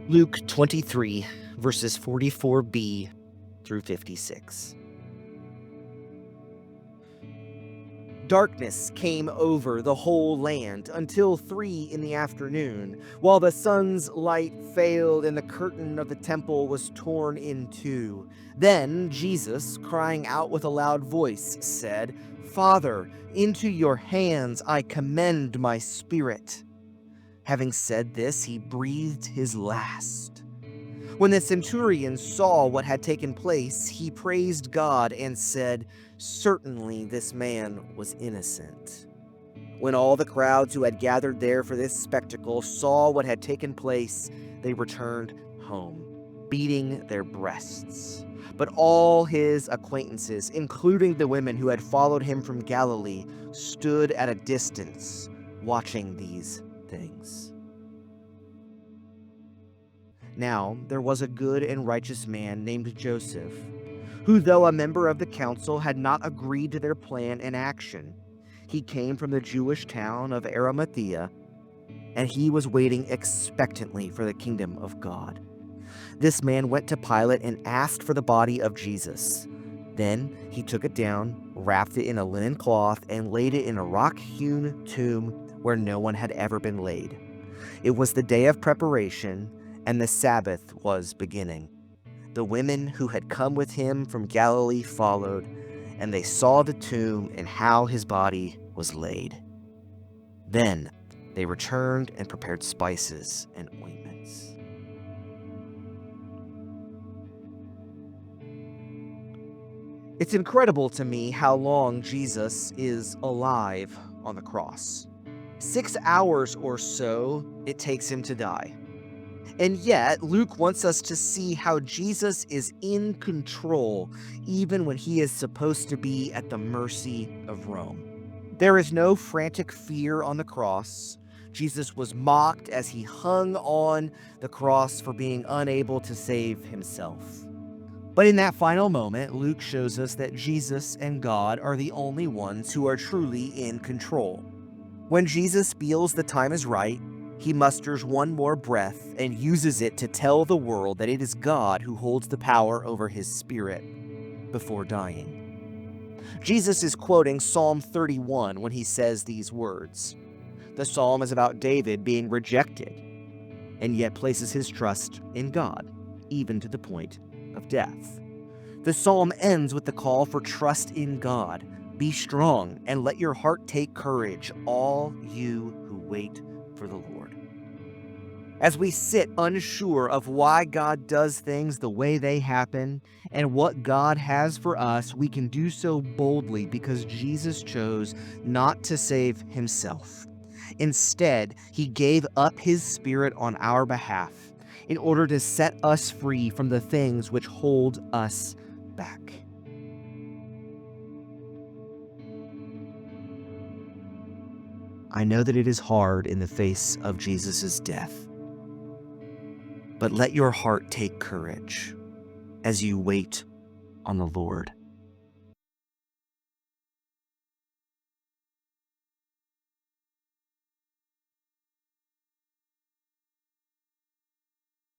Luke 23, verses 44b through 56. Darkness came over the whole land until 3 in the afternoon, while the sun's light failed and the curtain of the temple was torn in two. Then Jesus, crying out with a loud voice, said, "Father, into your hands I commend my spirit." Having said this, he breathed his last. When the centurion saw what had taken place, he praised God and said, "Certainly this man was innocent." When all the crowds who had gathered there for this spectacle saw what had taken place, they returned home, beating their breasts. But all his acquaintances, including the women who had followed him from Galilee, stood at a distance, watching these things. Now there was a good and righteous man named Joseph, who, though a member of the council, had not agreed to their plan and action. He came from the Jewish town of Arimathea, and he was waiting expectantly for the kingdom of God. This man went to Pilate and asked for the body of Jesus. Then he took it down, wrapped it in a linen cloth, and laid it in a rock-hewn tomb where no one had ever been laid. It was the day of preparation, and the Sabbath was beginning. The women who had come with him from Galilee followed, and they saw the tomb and how his body was laid. Then they returned and prepared spices and ointments. It's incredible to me how long Jesus is alive on the cross. 6 hours or so it takes him to die. And yet, Luke wants us to see how Jesus is in control, even when he is supposed to be at the mercy of Rome. There is no frantic fear on the cross. Jesus was mocked as he hung on the cross for being unable to save himself. But in that final moment, Luke shows us that Jesus and God are the only ones who are truly in control. When Jesus feels the time is right, he musters one more breath and uses it to tell the world that it is God who holds the power over his spirit before dying. Jesus is quoting Psalm 31 when he says these words. The psalm is about David being rejected, and yet places his trust in God, even to the point of death. The psalm ends with the call for trust in God. Be strong and let your heart take courage, all you who wait for the Lord. As we sit unsure of why God does things the way they happen and what God has for us, we can do so boldly because Jesus chose not to save himself. Instead, he gave up his spirit on our behalf in order to set us free from the things which hold us back. I know that it is hard in the face of Jesus' death, but let your heart take courage as you wait on the Lord.